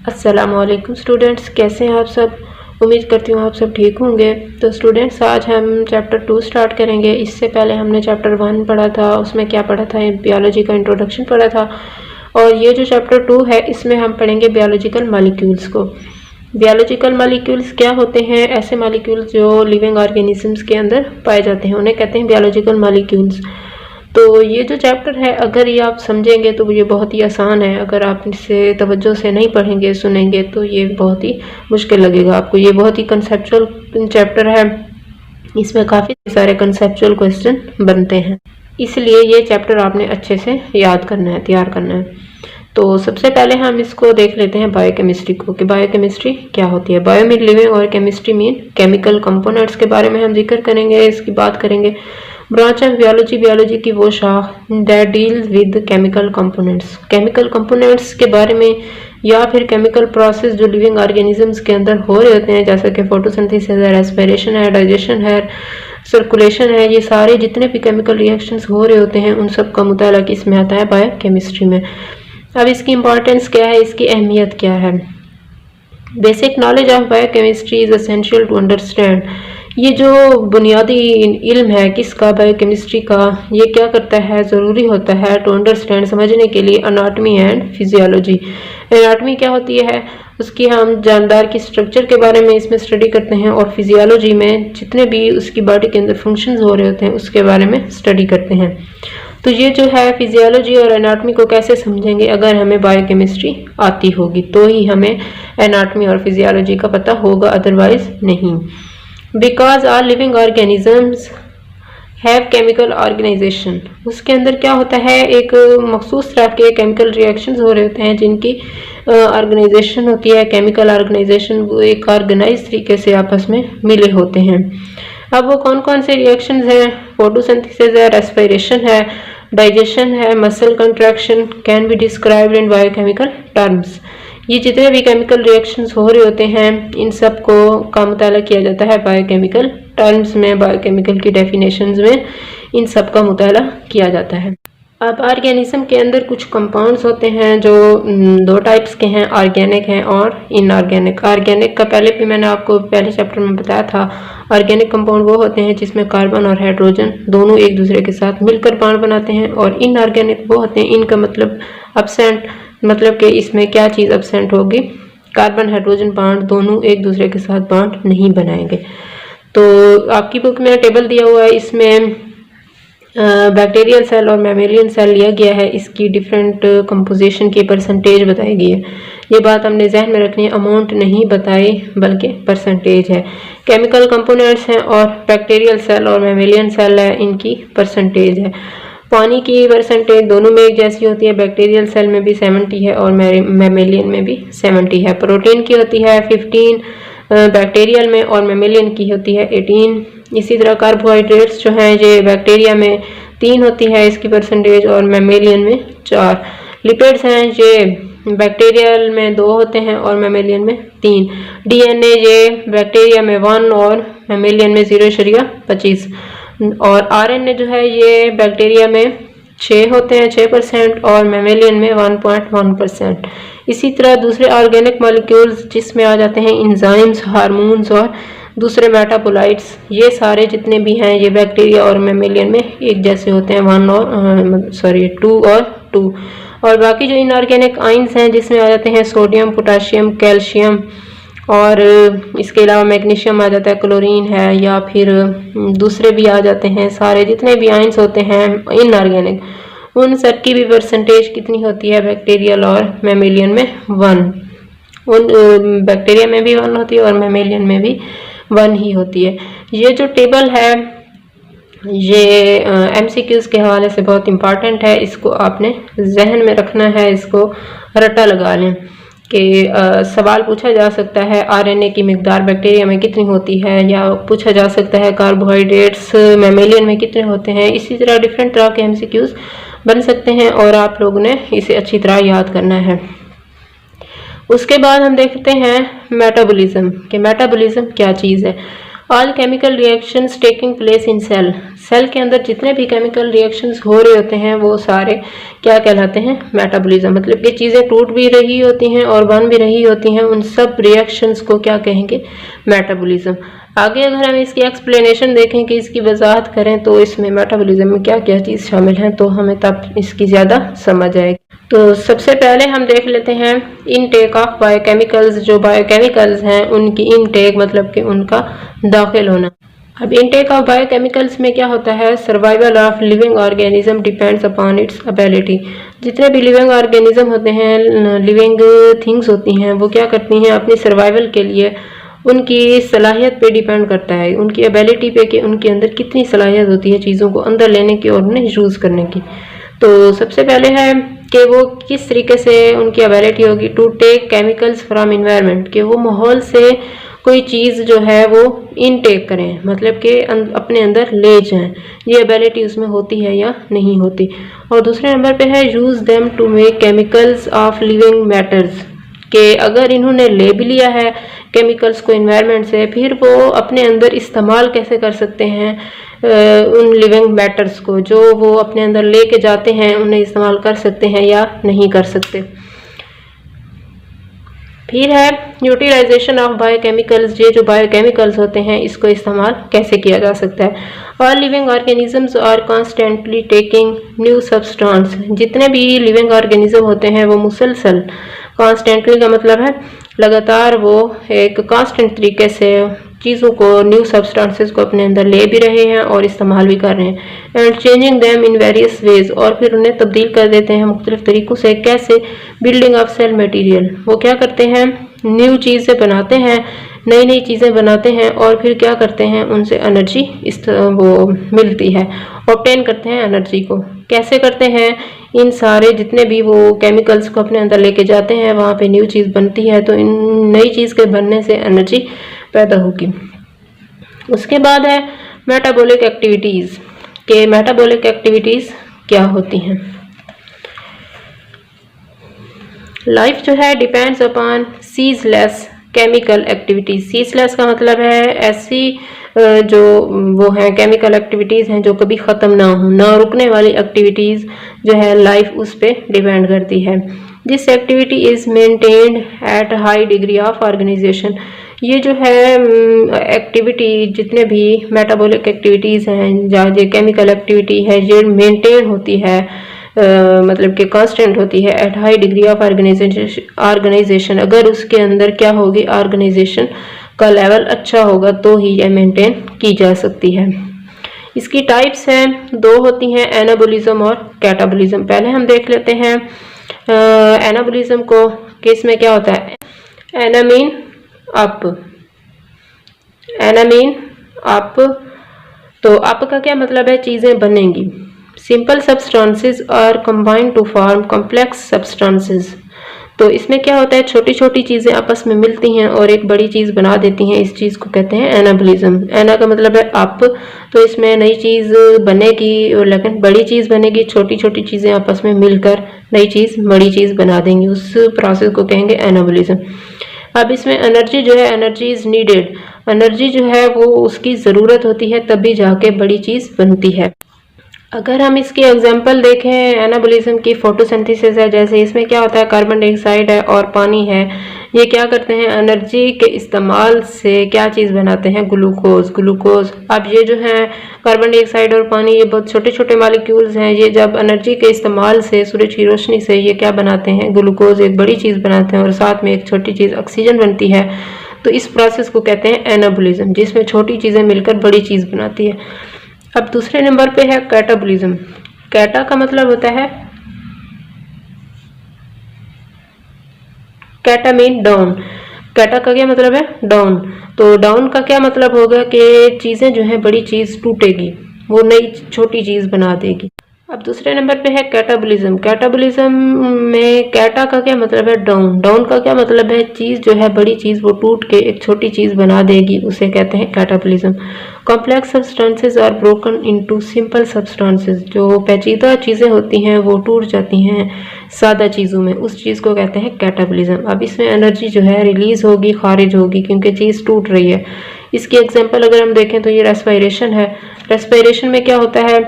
अस्सलामुअलैकुम स्टूडेंट्स, कैसे हैं आप सब। उम्मीद करती हूँ आप सब ठीक होंगे। तो स्टूडेंट्स, आज हम चैप्टर 2 स्टार्ट करेंगे। इससे पहले हमने चैप्टर 1 पढ़ा था, उसमें क्या पढ़ा था, बायोलॉजी का इंट्रोडक्शन पढ़ा था। और ये जो चैप्टर 2 है, इसमें हम पढ़ेंगे बायोलॉजिकल मॉलिक्यूल्स को। बायोलॉजिकल मॉलिक्यूल्स क्या होते हैं? ऐसे मॉलिक्यूल्स जो लिविंग ऑर्गेनिजम्स के अंदर पाए जाते हैं, उन्हें कहते हैं बायोलॉजिकल मॉलिक्यूल्स। तो ये जो चैप्टर है, अगर ये आप समझेंगे तो ये बहुत ही आसान है। अगर आप इसे तवज्जो से नहीं पढ़ेंगे, सुनेंगे, तो ये बहुत ही मुश्किल लगेगा आपको। ये बहुत ही कंसेप्चुअल चैप्टर है, इसमें काफ़ी सारे कंसेप्चुअल क्वेश्चन बनते हैं, इसलिए ये चैप्टर आपने अच्छे से याद करना है, तैयार करना है। तो सबसे पहले हम इसको देख लेते हैं बायोकेमिस्ट्री को, कि बायोकेमिस्ट्री क्या होती है। बायो मीन लिविंग और केमिस्ट्री मीन केमिकल कंपोनेंट्स के बारे में हम जिक्र करेंगे, इसकी बात करेंगे। ब्रांच ऑफ बायोलॉजी, बायोलॉजी की वो शाख that deals with chemical components, chemical components के बारे में, या फिर केमिकल प्रोसेस जो लिविंग ऑर्गेनिजम्स के अंदर हो रहे होते हैं, जैसे कि फोटोसिंथेसिस है, रेस्पिरेशन है, डाइजेशन है, सर्कुलेशन है। ये सारे जितने भी केमिकल रिएक्शंस हो रहे होते हैं, उन सब का मुताला किसमें आता है? बायोकेमिस्ट्री में। अब इसकी इंपॉर्टेंस क्या है, इसकी अहमियत क्या है? Basic knowledge of biochemistry is essential to understand. ये जो बुनियादी इल्म है किसका? बायोकेमिस्ट्री का। ये क्या करता है? ज़रूरी होता है टू अंडरस्टैंड, समझने के लिए, अनाटमी एंड फिजियोलॉजी। एनाटमी क्या होती है, उसकी हम जानदार की स्ट्रक्चर के बारे में इसमें स्टडी करते हैं, और फिजियोलॉजी में जितने भी उसकी बॉडी के अंदर फंक्शंस हो रहे होते हैं उसके बारे में स्टडी करते हैं। तो ये जो है फिजियोलॉजी और एनाटमी को कैसे समझेंगे? अगर हमें बायोकेमिस्ट्री आती होगी तो ही हमें एनाटमी और फिजियोलॉजी का पता होगा, अदरवाइज नहीं। Because all living organisms have chemical organization. उसके अंदर क्या होता है? एक मखसूस तरह के केमिकल रिएक्शंस हो रहे होते हैं जिनकी ऑर्गेनाइजेशन होती है, केमिकल ऑर्गेनाइजेशन। वो एक ऑर्गेनाइज तरीके से आपस में मिले होते हैं। अब वो कौन कौन से रिएक्शंस हैं? फोटोसिंथेसिस है, रेस्पिरेशन है, डाइजेशन है, muscle contraction can be described in biochemical terms. ये जितने भी केमिकल रिएक्शंस हो रहे होते हैं, इन सब को का मुताला किया जाता है बायोकेमिकल टर्म्स में, बायोकेमिकल की डेफिनेशंस में इन सब का मुताला किया जाता है। अब ऑर्गेनिज्म के अंदर कुछ कंपाउंड्स होते हैं जो दो टाइप्स के हैं, ऑर्गेनिक हैं और इनऑर्गेनिक। ऑर्गेनिक का पहले भी मैंने आपको पहले चैप्टर में बताया था। ऑर्गेनिक कंपाउंड वो होते हैं जिसमें कार्बन और हाइड्रोजन दोनों एक दूसरे के साथ मिलकर बॉन्ड बनाते हैं, और इनऑर्गेनिक वो होते हैं, इनका मतलब एब्सेंट, मतलब कि इसमें क्या चीज़ एब्सेंट होगी? कार्बन हाइड्रोजन बॉन्ड दोनों एक दूसरे के साथ बॉन्ड नहीं बनाएंगे। तो आपकी बुक में टेबल दिया हुआ है, इसमें बैक्टीरियल सेल और मैमेलियन सेल लिया गया है, इसकी डिफरेंट कंपोजिशन की परसेंटेज बताई गई है। ये बात हमने जहन में रखनी है, अमाउंट नहीं बताई बल्कि परसेंटेज है। केमिकल कंपोनेंट्स हैं और बैक्टीरियल सेल और मैमेलियन सेल है, इनकी परसेंटेज है। पानी की परसेंटेज दोनों में एक जैसी होती है, बैक्टीरियल सेल में भी 70 है और मैमेलियन में भी 70 है। प्रोटीन की होती है 15 बैक्टीरियल में, और मैमेलियन की होती है 18। इसी तरह कार्बोहाइड्रेट्स जो हैं ये बैक्टीरिया में 3 होती है इसकी परसेंटेज, और मैमेलियन में 4। लिपिड्स हैं ये बैक्टीरियल में 2 होते हैं और मैमेलियन में 3। डीएनए ये बैक्टीरिया में 1 और मैमेलियन में 0.25। और आरएनए जो है ये बैक्टीरिया में 6 होते हैं 6% और मैमेलियन में 1.1%। इसी तरह दूसरे ऑर्गेनिक मॉलिक्यूल्स जिसमें आ जाते हैं एंजाइम्स, हार्मोन्स और दूसरे मेटाबोलाइट्स, ये सारे जितने भी हैं ये बैक्टीरिया और मैमेलियन में एक जैसे होते हैं, 2 और 2। और बाकी जो इनऑर्गेनिक आयंस हैं जिसमें आ जाते हैं सोडियम, पोटाशियम, कैल्शियम, और इसके अलावा मैग्नीशियम आ जाता है, क्लोरीन है, या फिर दूसरे भी आ जाते हैं। सारे जितने भी आयंस होते हैं इनऑर्गेनिक, उन सब की भी परसेंटेज कितनी होती है? बैक्टीरियल और मैमेलियन में 1। उन बैक्टीरिया में भी 1 होती है और मैमेलियन में भी 1 ही होती है। ये जो टेबल है ये एमसीक्यूज़ के हवाले से बहुत इम्पॉर्टेंट है, इसको आपने जहन में रखना है, इसको रट्टा लगा लें कि सवाल पूछा जा सकता है आरएनए की मिकदार बैक्टीरिया में कितनी होती है, या पूछा जा सकता है कार्बोहाइड्रेट्स मैमेलियन में कितने होते हैं। इसी तरह डिफरेंट तरह के एमसीक्यूज़ बन सकते हैं और आप लोगों ने इसे अच्छी तरह याद करना है। उसके बाद हम देखते हैं मेटाबॉलिज्म, कि मेटाबॉलिज्म क्या चीज़ है। All chemical reactions taking place in cell, cell के अंदर जितने भी केमिकल रिएक्शंस हो रहे होते हैं वो सारे क्या कहलाते हैं, मेटाबॉलिज्म। मतलब ये चीज़ें टूट भी रही होती हैं और बन भी रही होती हैं, उन सब रिएक्शंस को क्या कहेंगे, मेटाबॉलिज्म। आगे अगर हम इसकी एक्सप्लेनेशन देखें कि इसकी वजाहत करें तो इसमें मेटाबॉलिज्म में क्या क्या चीज़ शामिल है तो हमें तब इसकी ज़्यादा समझ आएगी। तो सबसे पहले हम देख लेते हैं इनटेक ऑफ बायोकेमिकल्स। जो बायोकेमिकल्स हैं उनकी इनटेक मतलब कि उनका दाखिल होना। अब इनटेक ऑफ बायोकेमिकल्स में क्या होता है, survival of living organism depends upon its ability. जितने भी लिविंग ऑर्गेनिज्म होते हैं, लिविंग थिंग्स होती हैं, वो क्या करती हैं अपनी सर्वाइवल के लिए उनकी सलाहियत पे डिपेंड करता है, उनकी एबिलिटी पे कि उनके अंदर कितनी सलाहियत होती है चीज़ों को अंदर लेने की और उन्हें यूज़ करने की। तो सबसे पहले है कि वो किस तरीके से उनकी एबिलिटी होगी to take chemicals from environment, कि वो माहौल से कोई चीज़ जो है वो इनटेक करें, मतलब कि अपने अंदर ले जाएं, ये एबिलिटी उसमें होती है या नहीं होती। और दूसरे नंबर पे है use them to make chemicals of living matters, कि अगर इन्होंने ले भी लिया है केमिकल्स को इन्वायरमेंट से, फिर वो अपने अंदर इस्तेमाल कैसे कर सकते हैं उन लिविंग मैटर्स को, जो वो अपने अंदर लेके जाते हैं उन्हें इस्तेमाल कर सकते हैं या नहीं कर सकते। फिर है यूटिलाइजेशन ऑफ बायोकेमिकल्स, ये जो बायोकेमिकल्स होते हैं इसको इस्तेमाल कैसे किया जा सकता है। All living organisms are constantly taking new substance, जितने भी लिविंग ऑर्गेनिज्म होते हैं वो मुसलसल, कॉन्स्टेंटली का मतलब है लगातार, वो एक कांस्टेंट तरीके से चीज़ों को, न्यू सब्सटेंसेस को अपने अंदर ले भी रहे हैं और इस्तेमाल भी कर रहे हैं। And changing them in various ways, और फिर उन्हें तब्दील कर देते हैं मुख्तलिफ तरीक़ों से। कैसे, बिल्डिंग ऑफ सेल मटेरियल, वो क्या करते हैं न्यू चीज़ें बनाते हैं, नई नई चीज़ें बनाते हैं और फिर क्या करते हैं उनसे एनर्जी वो मिलती है, ऑब्टेन करते हैं एनर्जी को। कैसे करते हैं, इन सारे जितने भी वो केमिकल्स को अपने अंदर लेके जाते हैं वहाँ पे न्यू चीज़ बनती है, तो इन नई चीज़ के बनने से एनर्जी पैदा होगी। उसके बाद है मेटाबॉलिक एक्टिविटीज़, के मेटाबॉलिक एक्टिविटीज़ क्या होती हैं। लाइफ जो है depends upon ceaseless chemical activities. Ceaseless का मतलब है ऐसी जो वो है केमिकल एक्टिविटीज़ हैं जो कभी ख़त्म ना हो, ना रुकने वाली एक्टिविटीज़ जो है लाइफ उस पर डिपेंड करती है। This activity is maintained at high degree of organization, ये जो है एक्टिविटी जितने भी मेटाबॉलिक एक्टिविटीज़ हैं या जो केमिकल एक्टिविटी है ये मेंटेन होती है, मतलब कि कांस्टेंट होती है at high degree of organization. अगर उसके अंदर क्या होगी, ऑर्गेनाइजेशन का लेवल अच्छा होगा तो ही ये मेंटेन की जा सकती है। इसकी टाइप्स हैं, दो होती हैं, एनाबॉलिज्म और कैटाबॉलिज्म। पहले हम देख लेते हैं एनाबॉलिज्म को, कि इसमें क्या होता है, एनामीन अप, एनामीन अप, तो अप का क्या मतलब है, चीज़ें बनेंगी। Simple substances are combined to form complex substances, तो इसमें क्या होता है, छोटी छोटी चीज़ें आपस में मिलती हैं और एक बड़ी चीज़ बना देती हैं, इस चीज़ को कहते हैं एनाबॉलिज्म। एना का मतलब है अप, तो इसमें नई चीज़ बनेगी लेकिन बड़ी चीज़ बनेगी, छोटी छोटी चीज़ें आपस में मिलकर नई चीज़ बड़ी चीज़ बना देंगी, उस प्रोसेस को कहेंगे एनाबॉलिज्म। अब इसमें एनर्जी जो है, एनर्जी इज़ नीडेड, एनर्जी जो है वो उसकी ज़रूरत होती है तभी जाके बड़ी चीज़ बनती है। अगर हम इसकी एग्जांपल देखें एनाबॉलिज्म की, फोटोसिंथेसिस है, जैसे इसमें क्या होता है, कार्बन डाइऑक्साइड है और पानी है, ये क्या करते हैं, एनर्जी के इस्तेमाल से क्या चीज़ बनाते हैं, ग्लूकोज, ग्लूकोज। अब ये जो है कार्बन डाइऑक्साइड और पानी, ये बहुत छोटे छोटे मॉलिक्यूल्स हैं, ये जब एनर्जी के इस्तेमाल से, सूरज की रोशनी से ये क्या बनाते हैं, ग्लूकोज एक बड़ी चीज़ बनाते हैं और साथ में एक छोटी चीज़ ऑक्सीजन बनती है, तो इस प्रोसेस को कहते हैं एनाबॉलिज्म, जिसमें छोटी चीज़ें मिलकर बड़ी चीज़ बनाती है। अब दूसरे नंबर पे है कैटाबॉलिज्म। कैटा का मतलब होता है, कैटा मीन डाउन, कैटा का क्या मतलब है, डाउन, तो डाउन का क्या मतलब होगा कि चीज़ें जो है बड़ी चीज़ टूटेगी, वो नई छोटी चीज़ बना देगी। अब दूसरे नंबर पे है कैटाबॉलिज्म। कैटाबॉलिज्म में कैटा का क्या मतलब है, डाउन, डाउन का क्या मतलब है, चीज़ जो है बड़ी चीज़ वो टूट के एक छोटी चीज़ बना देगी, उसे कहते हैं catabolism. Complex substances are broken into simple substances, जो पेचीदा चीज़ें होती हैं वो टूट जाती हैं सादा चीज़ों में, उस चीज़ को कहते हैं कैटाबॉलिज्म। अब इसमें एनर्जी जो है रिलीज़ होगी, खारिज होगी, क्योंकि चीज़ टूट रही है, इसकी एग्जांपल अगर हम देखें तो ये रेस्पिरेशन है। रेस्पिरेशन में क्या होता है,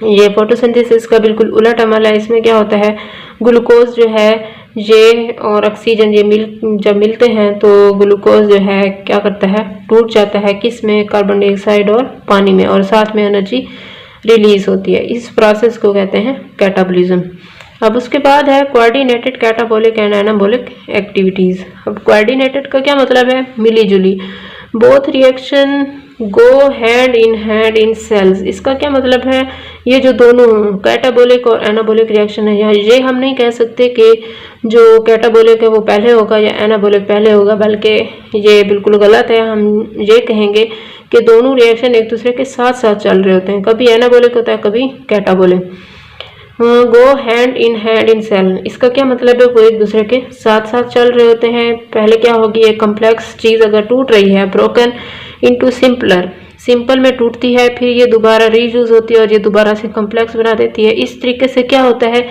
ये फोटोसिंथेसिस का बिल्कुल उलट अमल है। इसमें क्या होता है, ग्लूकोज जो है ये और ऑक्सीजन ये जब मिलते हैं तो ग्लूकोज जो है क्या करता है, टूट जाता है किस में, कार्बन डाइऑक्साइड और पानी में, और साथ में एनर्जी रिलीज होती है। इस प्रोसेस को कहते हैं कैटाबॉलिज्म। अब उसके बाद है coordinated catabolic and anabolic activities. अब कोऑर्डिनेटेड का क्या मतलब है, मिली जुली। Both reaction go hand in cells. इसका क्या मतलब है, ये जो दोनों कैटाबॉलिक और एनाबॉलिक रिएक्शन है, ये हम नहीं कह सकते कि जो कैटाबॉलिक है वो पहले होगा या एनाबॉलिक पहले होगा, बल्कि ये बिल्कुल गलत है। हम ये कहेंगे कि दोनों रिएक्शन एक दूसरे के साथ साथ चल रहे होते हैं, कभी एनाबॉलिक होता है कभी catabolic. Go hand in cell, इसका क्या मतलब है, वो एक दूसरे के साथ साथ चल रहे होते हैं। पहले क्या होगी, एक कम्प्लेक्स चीज अगर टूट रही है, ब्रोकन इनटू सिंपलर, सिंपल में टूटती है, फिर ये दोबारा रीयूज होती है और ये दोबारा से कम्प्लेक्स बना देती है। इस तरीके से क्या होता है,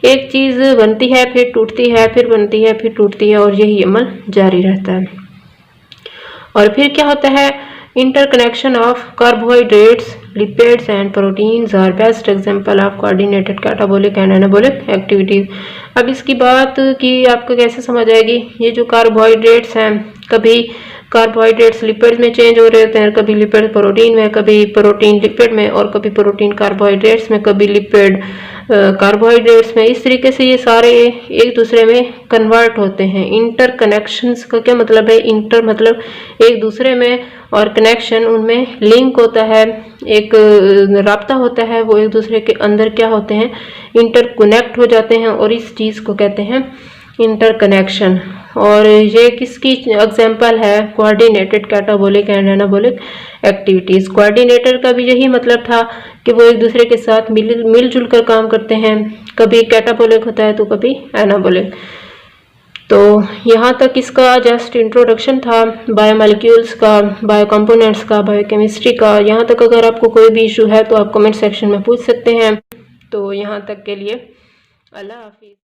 एक चीज बनती है फिर टूटती है, फिर बनती है फिर टूटती है, और यही अमल जारी रहता है। और फिर क्या होता है, interconnection of carbohydrates, lipids and proteins are best example of coordinated catabolic and anabolic activities। अब इसकी बात की आपको कैसे समझ आएगी, ये जो कार्बोहाइड्रेट्स हैं, कभी कार्बोहाइड्रेट्स लिपिड में चेंज हो रहे होते हैं, कभी लिपिड प्रोटीन में, कभी प्रोटीन लिपिड में, और कभी प्रोटीन कार्बोहाइड्रेट्स में, कभी लिपिड कार्बोहाइड्रेट्स में। इस तरीके से ये सारे एक दूसरे में कन्वर्ट होते हैं। इंटरकनेक्शंस का क्या मतलब है, इंटर मतलब एक दूसरे में, और कनेक्शन उनमें लिंक होता है, एक राब्ता होता है, वो एक दूसरे के अंदर क्या होते हैं, इंटरकनेक्ट हो जाते हैं, और इस चीज़ को कहते हैं इंटरकनेक्शन। और ये किसकी एग्जांपल है, coordinated catabolic and anabolic activities. Coordinator का भी यही मतलब था कि वो एक दूसरे के साथ मिलजुल कर काम करते हैं, कभी कैटाबॉलिक होता है तो कभी एनाबॉलिक। तो यहाँ तक इसका जस्ट इंट्रोडक्शन था बायोमॉलिक्यूल्स का, बायो कंपोनेंट्स का, बायोकेमिस्ट्री का। यहाँ तक अगर आपको कोई भी इशू है तो आप कमेंट सेक्शन में पूछ सकते हैं। तो यहाँ तक के लिए अल्लाह हाफिज़।